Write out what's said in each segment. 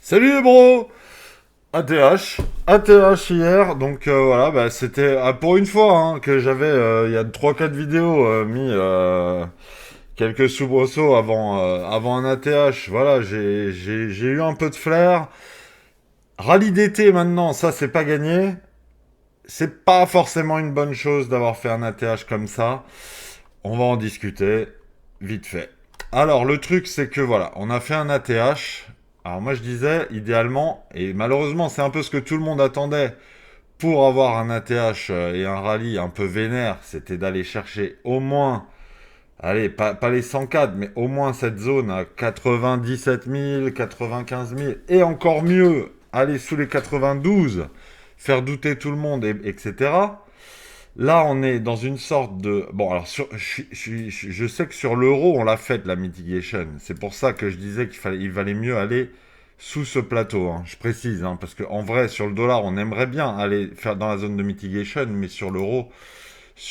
Salut les bros! ATH hier, donc voilà, bah, c'était pour une fois que j'avais, il y a trois quatre vidéos, mis quelques soubresauts avant un ATH. Voilà, j'ai eu un peu de flair. Rallye d'été maintenant, ça c'est pas gagné. C'est pas forcément une bonne chose d'avoir fait un ATH comme ça. On va en discuter vite fait. Alors, le truc, c'est que voilà, on a fait un ATH. Alors, moi, je disais, idéalement, et malheureusement, c'est un peu ce que tout le monde attendait pour avoir un ATH et un rallye un peu vénère, c'était d'aller chercher au moins, allez, pas les 104, mais au moins cette zone à 97 000, 95 000, et encore mieux, aller sous les 92, faire douter tout le monde, etc. Là, on est dans une sorte de... Bon, alors, je sais que sur l'euro, on l'a fait, la mitigation. C'est pour ça que je disais il valait mieux aller sous ce plateau. Je précise, parce qu'en vrai, sur le dollar, on aimerait bien aller faire dans la zone de mitigation, mais sur l'euro,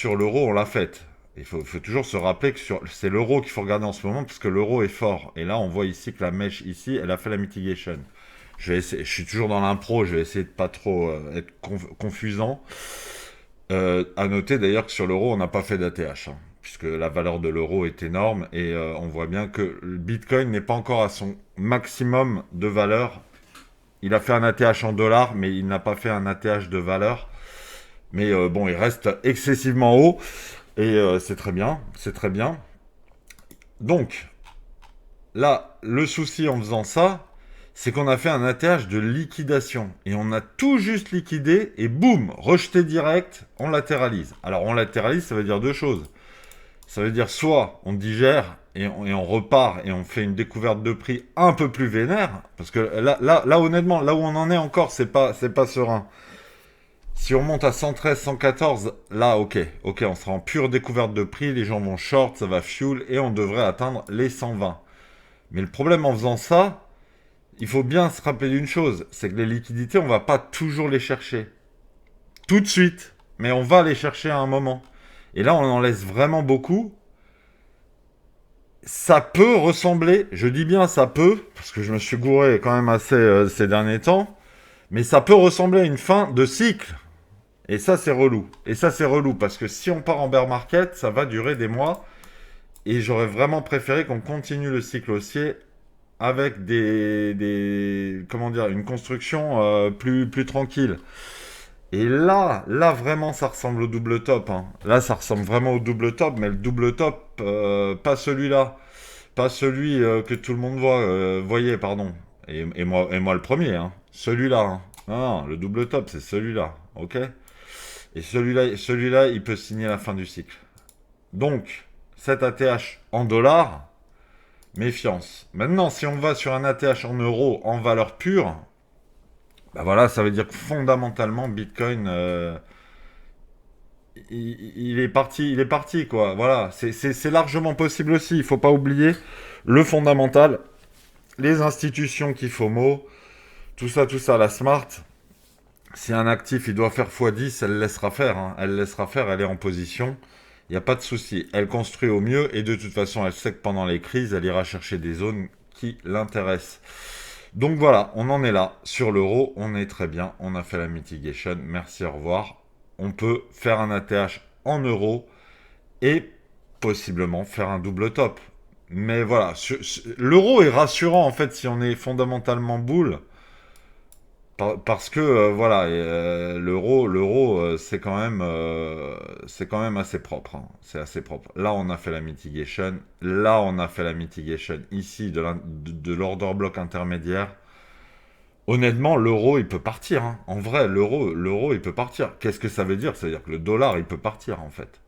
on l'a fait. Il faut toujours se rappeler que c'est l'euro qu'il faut regarder en ce moment, parce que l'euro est fort. Et là, on voit ici que la mèche, ici, elle a fait la mitigation. Je suis toujours dans l'impro, je vais essayer de pas trop être confusant. À noter d'ailleurs que sur l'euro, on n'a pas fait d'ATH, puisque la valeur de l'euro est énorme et on voit bien que le Bitcoin n'est pas encore à son maximum de valeur. Il a fait un ATH en dollars, mais il n'a pas fait un ATH de valeur. Mais bon, il reste excessivement haut et c'est très bien, c'est très bien. Donc, là, le souci en faisant ça, c'est qu'on a fait un ATH de liquidation. Et on a tout juste liquidé et boum, rejeté direct, on latéralise. Alors on latéralise, ça veut dire deux choses. Ça veut dire soit on digère et on repart et on fait une découverte de prix un peu plus vénère. Parce que là honnêtement, là où on en est encore, c'est pas serein. Si on monte à 113, 114, là, ok, on sera en pure découverte de prix, les gens vont short, ça va fuel, et on devrait atteindre les 120. Mais le problème en faisant ça, il faut bien se rappeler d'une chose, c'est que les liquidités, on va pas toujours les chercher. Tout de suite. Mais on va les chercher à un moment. Et là, on en laisse vraiment beaucoup. Ça peut ressembler, je dis bien ça peut, parce que je me suis gouré quand même assez ces derniers temps, mais ça peut ressembler à une fin de cycle. Et ça, c'est relou. Et ça, c'est relou, parce que si on part en bear market, ça va durer des mois. Et j'aurais vraiment préféré qu'on continue le cycle haussier avec comment dire, une construction plus tranquille. Et là vraiment, ça ressemble au double top. Là, ça ressemble vraiment au double top, mais le double top, pas celui-là, pas celui que tout le monde voyait, pardon. Et moi le premier, celui-là. Non, non, le double top, c'est celui-là, ok. Et celui-là, il peut signer la fin du cycle. Donc, cet ATH en dollars, méfiance. Maintenant, si on va sur un ATH en euros en valeur pure, bah voilà, ça veut dire que fondamentalement, Bitcoin, il est parti, quoi. Voilà, c'est largement possible aussi. Il faut pas oublier le fondamental, les institutions qui FOMO, tout ça, la smart. Si un actif, il doit faire x10, elle laissera faire. Elle laissera faire, elle est en position. Il n'y a pas de souci. Elle construit au mieux et de toute façon, elle sait que pendant les crises, elle ira chercher des zones qui l'intéressent. Donc voilà, on en est là. Sur l'euro, on est très bien. On a fait la mitigation. Merci, au revoir. On peut faire un ATH en euros et possiblement faire un double top. Mais voilà, l'euro est rassurant en fait si on est fondamentalement bull. Parce que voilà, l'euro, c'est quand même assez propre. C'est assez propre. Là, on a fait la mitigation. Là, on a fait la mitigation ici de l'order bloc intermédiaire. Honnêtement, l'euro, il peut partir. En vrai, l'euro, il peut partir. Qu'est-ce que ça veut dire? Ça veut dire que le dollar, il peut partir en fait.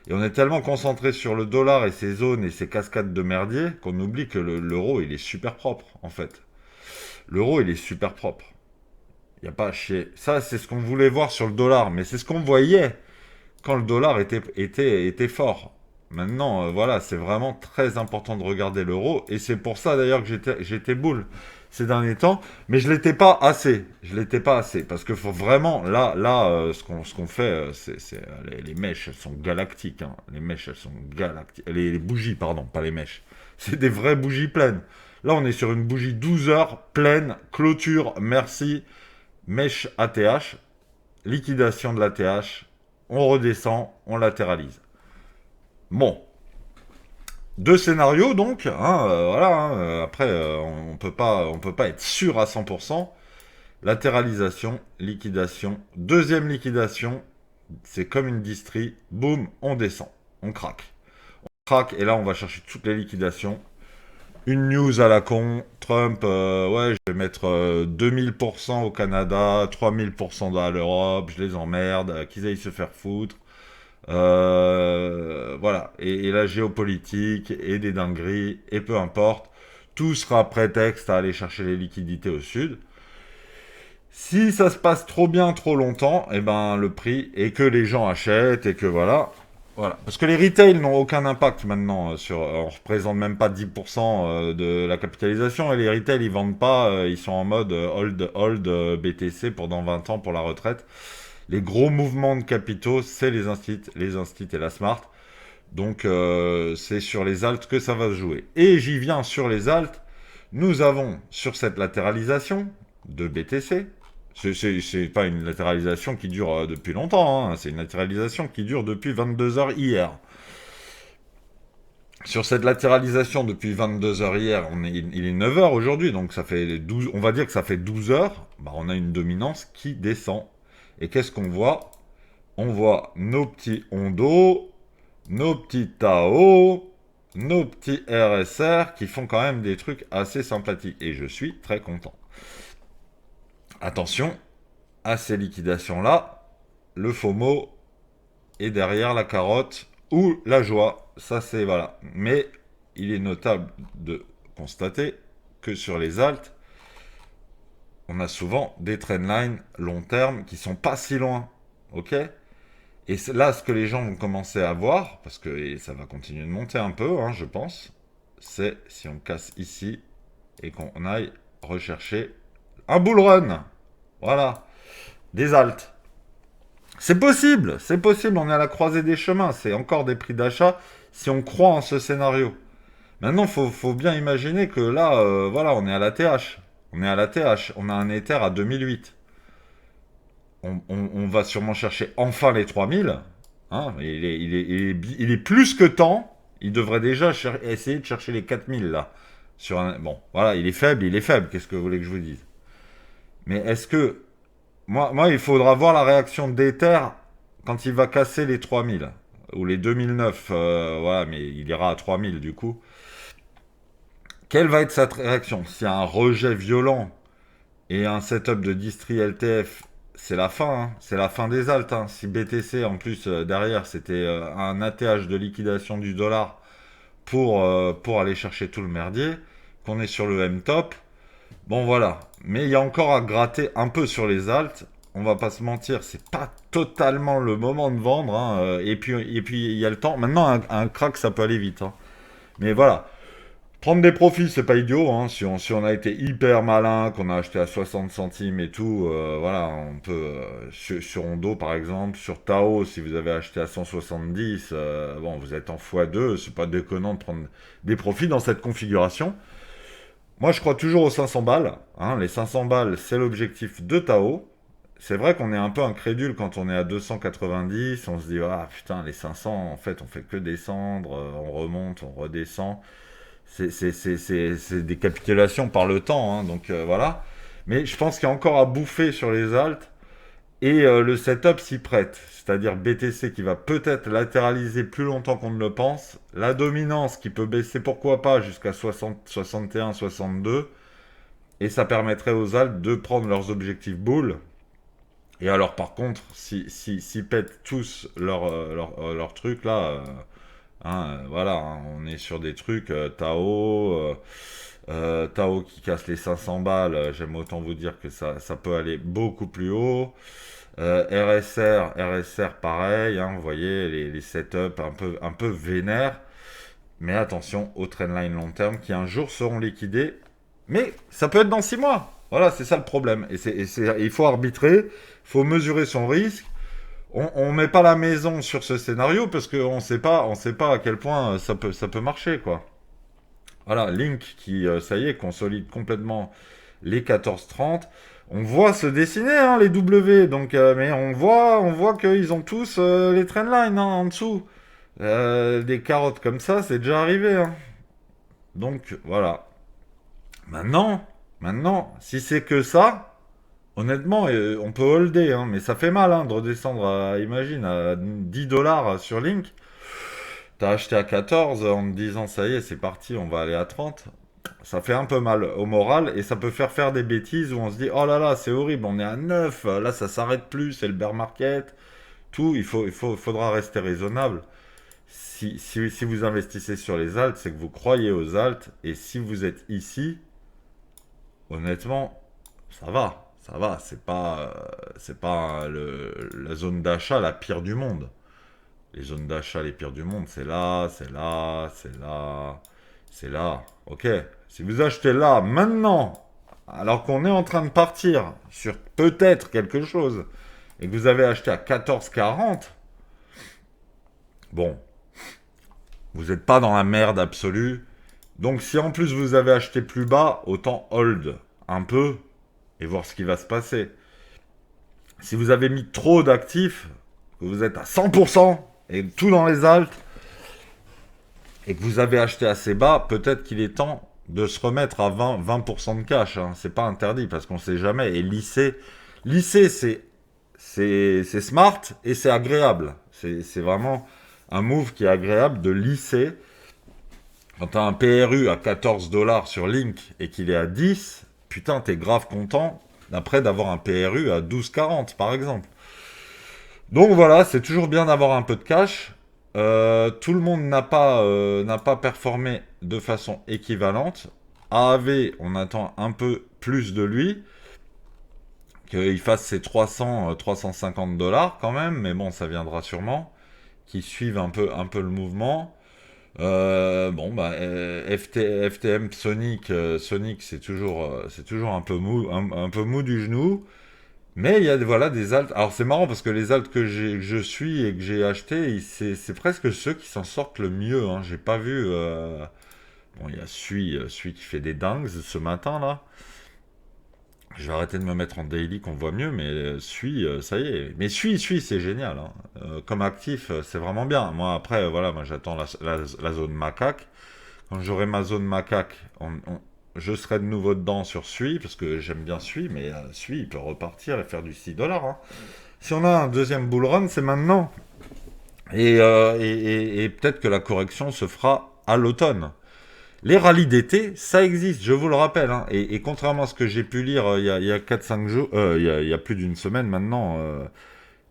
Et on est tellement concentré sur le dollar et ses zones et ses cascades de merdier qu'on oublie que l'euro, il est super propre en fait. L'euro, il est super propre. Il n'y a pas à chier. Ça, c'est ce qu'on voulait voir sur le dollar, mais c'est ce qu'on voyait quand le dollar était fort. Maintenant, voilà, c'est vraiment très important de regarder l'euro, et c'est pour ça d'ailleurs que j'étais boule ces derniers temps, mais je l'étais pas assez. Je l'étais pas assez, parce que faut vraiment, là, ce qu'on fait, les mèches, elles sont galactiques. Les mèches, elles sont galactiques. Les bougies, pardon, pas les mèches. C'est des vraies bougies pleines. Là, on est sur une bougie 12 heures, pleine, clôture, merci, mèche ATH, liquidation de l'ATH, on redescend, on latéralise. Bon, deux scénarios donc, hein, voilà, hein, après on peut pas être sûr à 100%. Latéralisation, liquidation, deuxième liquidation, c'est comme une distrie, boum, on descend, on craque. On craque et là on va chercher toutes les liquidations. Une news à la con, Trump, ouais, je vais mettre 2000% au Canada, 3000% dans l'Europe, je les emmerde, qu'ils aillent se faire foutre. Voilà, et la géopolitique, et des dingueries, et peu importe, tout sera prétexte à aller chercher les liquidités au sud. Si ça se passe trop bien, trop longtemps, et ben le prix, et que les gens achètent, et que voilà. Voilà. Parce que les retails n'ont aucun impact maintenant on représente même pas 10% de la capitalisation, et les retails ils vendent pas, ils sont en mode hold BTC pendant 20 ans pour la retraite. Les gros mouvements de capitaux, c'est les instituts et la smart. Donc c'est sur les alts que ça va se jouer. Et j'y viens sur les alts. Nous avons sur cette latéralisation de BTC, c'est pas une latéralisation qui dure depuis longtemps, hein, c'est une latéralisation qui dure depuis 22 heures hier. Sur cette latéralisation depuis 22 heures hier, il est 9 heures aujourd'hui, donc ça fait 12, on va dire que ça fait 12 heures, bah on a une dominance qui descend. Et qu'est-ce qu'on voit? On voit nos petits Hondo, nos petits Tao, nos petits RSR qui font quand même des trucs assez sympathiques. Et je suis très content. Attention à ces liquidations-là. Le FOMO est derrière la carotte ou la joie. Ça, c'est voilà. Mais il est notable de constater que sur les alts, on a souvent des trendlines long terme qui sont pas si loin. Ok? Et là, ce que les gens vont commencer à voir, parce que ça va continuer de monter un peu, hein, je pense, c'est si on casse ici et qu'on aille rechercher un bull run. Voilà. Des alts. C'est possible, on est à la croisée des chemins, c'est encore des prix d'achat si on croit en ce scénario. Maintenant, faut bien imaginer que là, voilà, on est à la TH. On est à la TH, on a un Ether à 2008. On va sûrement chercher enfin les 3000. Hein, il est plus que temps. Il devrait déjà essayer de chercher les 4000 là. Bon, voilà, il est faible, il est faible. Qu'est-ce que vous voulez que je vous dise? Mais est-ce que... Moi, il faudra voir la réaction d'Ether quand il va casser les 3000. Ou les 2009. Voilà, mais il ira à 3000 du coup. Quelle va être sa réaction? S'il y a un rejet violent et un setup de distri LTF, c'est la fin, hein. C'est la fin des alts, hein. Si BTC, en plus, derrière, c'était un ATH de liquidation du dollar pour aller chercher tout le merdier, qu'on est sur le M-top, bon voilà. Mais il y a encore à gratter un peu sur les alts. On va pas se mentir, c'est pas totalement le moment de vendre, hein. Et puis il y a le temps. Maintenant, un crack, ça peut aller vite, hein. Mais voilà. Prendre des profits, c'est pas idiot, hein. Si on a été hyper malin, qu'on a acheté à 60 centimes et tout, voilà, on peut, sur Hondo par exemple, sur Tao, si vous avez acheté à 170, bon, vous êtes en x2, c'est pas déconnant de prendre des profits dans cette configuration. Moi, je crois toujours aux 500 balles, hein. Les 500 balles, c'est l'objectif de Tao. C'est vrai qu'on est un peu incrédule quand on est à 290, on se dit, ah putain, les 500, en fait, on fait que descendre, on remonte, on redescend. C'est des capitulations par le temps, hein, donc voilà. Mais je pense qu'il y a encore à bouffer sur les alts et le setup s'y prête. C'est-à-dire BTC qui va peut-être latéraliser plus longtemps qu'on ne le pense. La dominance qui peut baisser, pourquoi pas, jusqu'à 60, 61, 62. Et ça permettrait aux alts de prendre leurs objectifs bull. Et alors par contre, si pètent tous leur truc là... hein, voilà, hein, on est sur des trucs Tao qui casse les 500 balles. J'aime autant vous dire que ça peut aller beaucoup plus haut. RSR pareil, hein, vous voyez les setups un peu vénères. Mais attention aux trendlines long terme qui un jour seront liquidés. Mais ça peut être dans 6 mois. Voilà, c'est ça le problème. Il faut arbitrer, il faut mesurer son risque. On met pas la maison sur ce scénario parce qu'on sait pas à quel point ça peut marcher, quoi. Voilà, Link qui, ça y est, consolide complètement les 14,30. On voit se dessiner hein, les W, donc, mais on voit qu'ils ont tous les trendlines hein, en dessous. Des carottes comme ça, c'est déjà arrivé. Hein. Donc voilà. Maintenant, maintenant, si c'est que ça, honnêtement, on peut holder, hein, mais ça fait mal hein, de redescendre à, imagine, à 10 dollars sur Link. T'as acheté à 14 en te disant ça y est, c'est parti, on va aller à 30. Ça fait un peu mal au moral et ça peut faire des bêtises où on se dit oh là là, c'est horrible, on est à 9, là ça s'arrête plus, c'est le bear market. Tout, faudra rester raisonnable. Si vous investissez sur les alts, c'est que vous croyez aux alts et si vous êtes ici, honnêtement, ça va, c'est pas la zone d'achat la pire du monde. Les zones d'achat les pires du monde, c'est là, c'est là, c'est là, c'est là. Ok. Si vous achetez là, maintenant, alors qu'on est en train de partir sur peut-être quelque chose, et que vous avez acheté à 14,40, bon, vous n'êtes pas dans la merde absolue. Donc si en plus vous avez acheté plus bas, autant hold un peu et voir ce qui va se passer. Si vous avez mis trop d'actifs, que vous êtes à 100% et tout dans les alts, et que vous avez acheté assez bas, peut-être qu'il est temps de se remettre à 20% de cash. Hein. C'est pas interdit parce qu'on sait jamais. Et lycée c'est smart et c'est agréable. C'est vraiment un move qui est agréable de lisser. Quand t'as un PRU à 14 dollars sur Link et qu'il est à 10, putain, t'es grave content après d'avoir un PRU à 12,40 par exemple. Donc voilà, c'est toujours bien d'avoir un peu de cash. Tout le monde n'a pas performé de façon équivalente. AAV, on attend un peu plus de lui, qu'il fasse ses 350 dollars quand même, mais bon, ça viendra sûrement, qu'il suive un peu le mouvement. Bon, bah, FTM Sonic, Sonic c'est toujours un peu mou, un peu mou du genou. Mais il y a voilà, des alts. Alors c'est marrant parce que les alts que je suis et que j'ai acheté, c'est presque ceux qui s'en sortent le mieux. Hein. J'ai pas vu. Bon, il y a celui qui fait des dingues ce matin là. Je vais arrêter de me mettre en daily qu'on voit mieux, mais ça y est. Mais c'est génial. Hein. Comme actif, c'est vraiment bien. Moi après, voilà, moi j'attends la zone macaque. Quand j'aurai ma zone macaque, je serai de nouveau dedans sur Sui, parce que j'aime bien Sui, mais Sui, il peut repartir et faire du 6 dollars. Hein. Si on a un deuxième bull run, c'est maintenant. Et peut-être que la correction se fera à l'automne. Les rallyes d'été, ça existe, je vous le rappelle. Hein. Et contrairement à ce que j'ai pu lire il y a 4-5 jours, il y a plus d'une semaine maintenant,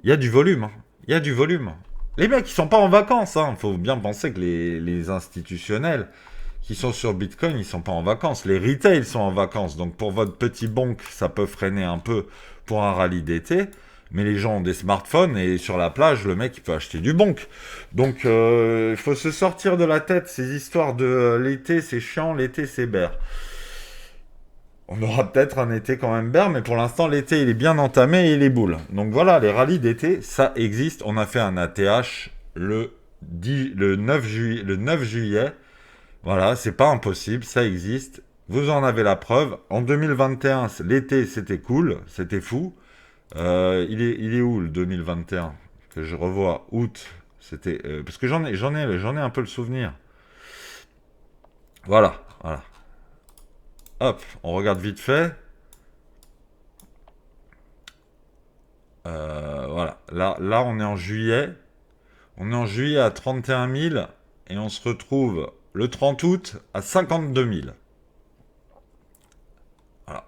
il y a du volume. Hein. Il y a du volume. Les mecs, ils sont pas en vacances. Hein. Faut bien penser que les institutionnels qui sont sur Bitcoin, ils sont pas en vacances. Les retails sont en vacances. Donc pour votre petit bonk, ça peut freiner un peu pour un rallye d'été. Mais les gens ont des smartphones et sur la plage, le mec, il peut acheter du bonk. Donc il faut se sortir de la tête ces histoires de l'été, c'est chiant, l'été, c'est bear. On aura peut-être un été quand même bear, mais pour l'instant, l'été, il est bien entamé et il est boule. Donc voilà, les rallyes d'été, ça existe. On a fait un ATH le 9 juillet. Voilà, c'est pas impossible, ça existe. Vous en avez la preuve. En 2021, l'été, c'était cool, c'était fou. Il est où le 2021 que je revois août. C'était parce que j'en ai un peu le souvenir. Voilà, voilà. Hop, on regarde vite fait. Voilà, là, on est en juillet. On est en juillet à 31 000 et on se retrouve le 30 août à 52 000. Voilà.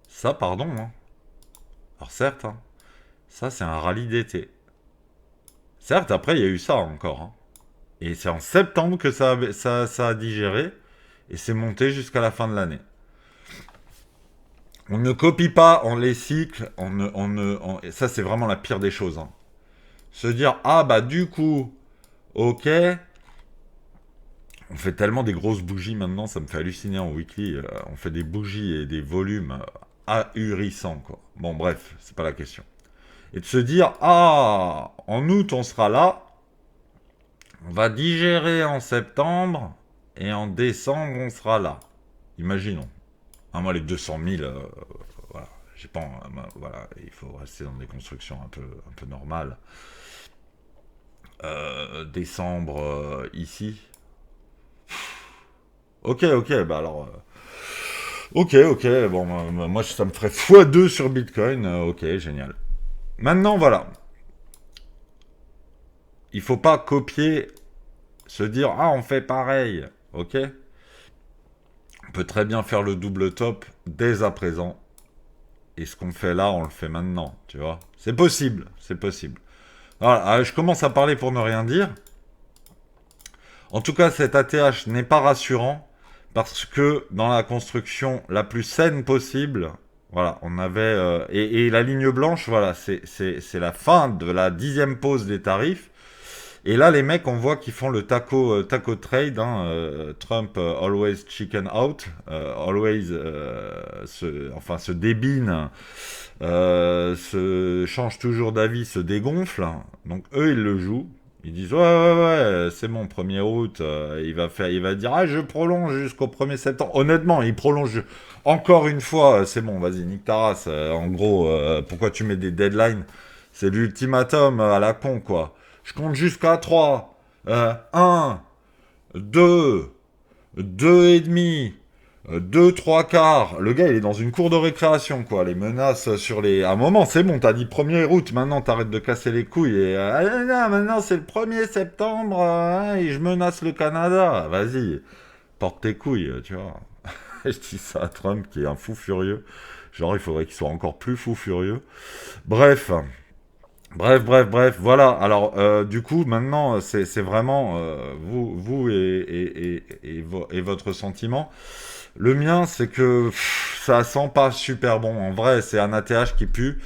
Ça, pardon. Hein. Alors certes, hein, ça c'est un rallye d'été. Certes, après il y a eu ça encore. Hein. Et c'est en septembre que ça a digéré et c'est monté jusqu'à la fin de l'année. On ne copie pas, on les cycle, et ça c'est vraiment la pire des choses. Hein. Se dire, ah bah du coup, ok, on fait tellement des grosses bougies maintenant, ça me fait halluciner en weekly, on fait des bougies et des volumes ahurissants quoi. Bon bref, c'est pas la question. Et de se dire, ah, en août on sera là, on va digérer en septembre, et en décembre, on sera là. Imaginons. Ah, moi, les 200 000, voilà, j'ai pas, voilà, il faut rester dans des constructions un peu normales. Décembre, ici. Ok, ok, bah alors, ok, ok, bon, moi, ça me ferait x2 sur Bitcoin, ok, génial. Maintenant, voilà, il faut pas copier, se dire, ah, on fait pareil, ok? On peut très bien faire le double top dès à présent. Et ce qu'on fait là, on le fait maintenant, tu vois. C'est possible, c'est possible. Voilà, je commence à parler pour ne rien dire. En tout cas, cet ATH n'est pas rassurant parce que dans la construction la plus saine possible, voilà, on avait... et la ligne blanche, voilà, c'est la fin de la 10e pause des tarifs. Et là, les mecs, on voit qu'ils font le taco trade, hein, Trump always chicken out, always se débine, se change toujours d'avis, se dégonfle. Donc eux, ils le jouent. Ils disent ouais ouais ouais, c'est bon, 1er août, il va dire ah je prolonge jusqu'au 1er septembre. Honnêtement, il prolonge encore une fois, c'est bon, vas-y, nique ta race. En gros, pourquoi tu mets des deadlines? C'est l'ultimatum à la con, quoi. Je compte jusqu'à 3. 1, 2, 2 et demi, 2, 3 quarts. Le gars, il est dans une cour de récréation, quoi. Les menaces sur les... À un moment, c'est bon, t'as dit 1er août, maintenant t'arrêtes de casser les couilles. Et non, maintenant c'est le 1er septembre, et je menace le Canada. Vas-y, porte tes couilles, tu vois. Je dis ça à Trump, qui est un fou furieux. Genre, il faudrait qu'il soit encore plus fou furieux. Bref... Bref, voilà. Alors, du coup, maintenant, c'est vraiment vous et votre sentiment. Le mien, c'est que ça sent pas super bon. En vrai, c'est un ATH qui pue.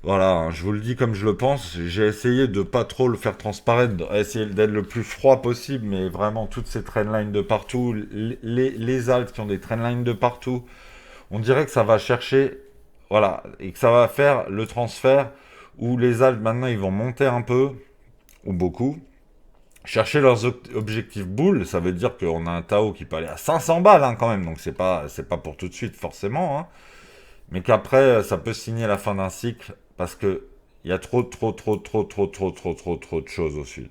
Voilà, hein, je vous le dis comme je le pense. J'ai essayé de pas trop le faire transparaître, essayer d'être le plus froid possible, mais vraiment, toutes ces trendlines de partout, les alts qui ont des trendlines de partout, on dirait que ça va chercher, voilà, et que ça va faire le transfert où les Alpes maintenant ils vont monter un peu, ou beaucoup, chercher leurs objectifs boules, ça veut dire qu'on a un Tao qui peut aller à 500 balles hein, quand même, donc c'est pas pour tout de suite forcément, hein, mais qu'après ça peut signer la fin d'un cycle parce que il y a trop de choses au sud.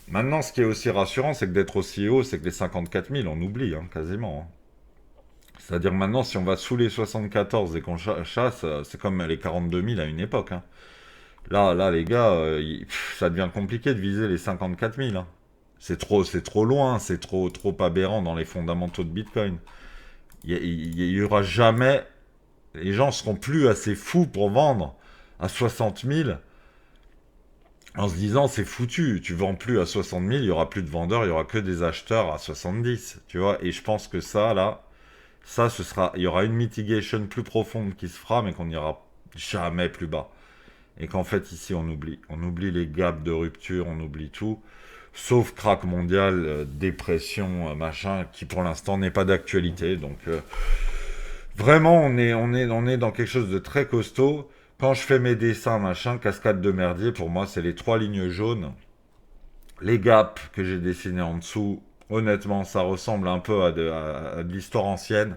Maintenant, ce qui est aussi rassurant, c'est que d'être aussi haut, c'est que les 54 000, on oublie, hein, quasiment. Hein. C'est-à-dire maintenant, si on va sous les 74 et qu'on chasse, c'est comme les 42 000 à une époque. Hein. Là, les gars, ça devient compliqué de viser les 54 000. Hein. C'est trop loin, c'est trop aberrant dans les fondamentaux de Bitcoin. Il y aura jamais, les gens seront plus assez fous pour vendre à 60 000 en se disant c'est foutu, tu vends plus à 60 000, il y aura plus de vendeurs, il y aura que des acheteurs à 70, tu vois. Et je pense que ça, là, ça, il y aura une mitigation plus profonde qui se fera, mais qu'on n'ira jamais plus bas. Et qu'en fait, ici, on oublie. On oublie les gaps de rupture, on oublie tout. Sauf crack mondial, dépression, machin, qui pour l'instant n'est pas d'actualité. Donc, vraiment, on est dans quelque chose de très costaud. Quand je fais mes dessins, machin, cascade de merdier, pour moi, c'est les 3 lignes jaunes. Les gaps que j'ai dessinés en dessous, honnêtement, ça ressemble un peu à de l'histoire ancienne.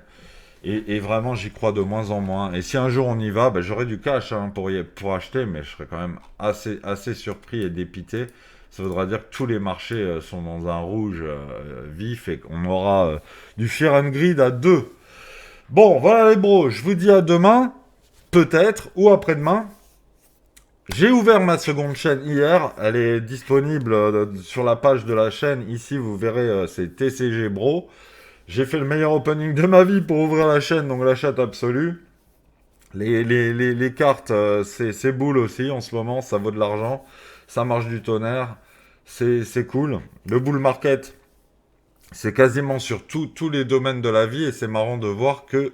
Et vraiment, j'y crois de moins en moins. Et si un jour on y va, bah, j'aurai du cash hein, pour acheter, mais je serais quand même assez surpris et dépité. Ça voudra dire que tous les marchés sont dans un rouge vif et qu'on aura du Fear and Greed à 2. Bon, voilà les bros, je vous dis à demain, peut-être, ou après-demain. J'ai ouvert ma seconde chaîne hier, elle est disponible sur la page de la chaîne. Ici, vous verrez, c'est TCG Bro. J'ai fait le meilleur opening de ma vie pour ouvrir la chaîne, donc la chatte absolue. Les cartes, c'est boule aussi en ce moment, ça vaut de l'argent, ça marche du tonnerre, c'est cool. Le bull market, c'est quasiment sur tous les domaines de la vie et c'est marrant de voir que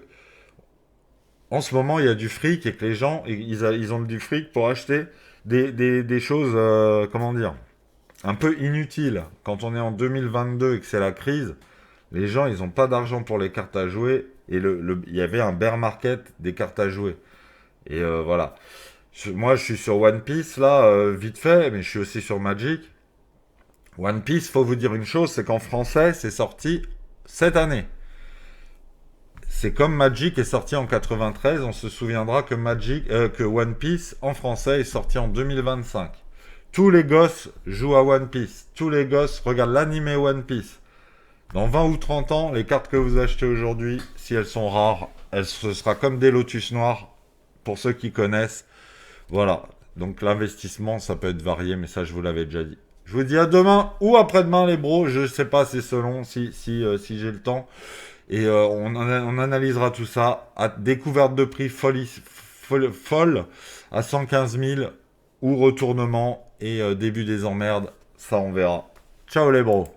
en ce moment il y a du fric et que les gens, ils ont du fric pour acheter des choses, comment dire, un peu inutiles. Quand on est en 2022 et que c'est la crise, les gens, ils n'ont pas d'argent pour les cartes à jouer. Et il y avait un bear market des cartes à jouer. Et voilà. Moi, je suis sur One Piece, là, vite fait, mais je suis aussi sur Magic. One Piece, faut vous dire une chose, c'est qu'en français, c'est sorti cette année. C'est comme Magic est sorti en 93, on se souviendra que que One Piece en français est sorti en 2025. Tous les gosses jouent à One Piece. Tous les gosses regardent l'animé One Piece. Dans 20 ou 30 ans, les cartes que vous achetez aujourd'hui, si elles sont rares, ce sera comme des lotus noirs pour ceux qui connaissent. Voilà. Donc l'investissement, ça peut être varié, mais ça, je vous l'avais déjà dit. Je vous dis à demain ou après-demain, les bros. Je sais pas, c'est selon si j'ai le temps. Et on analysera tout ça à découverte de prix folle à 115 000 ou retournement et début des emmerdes. Ça, on verra. Ciao les bros.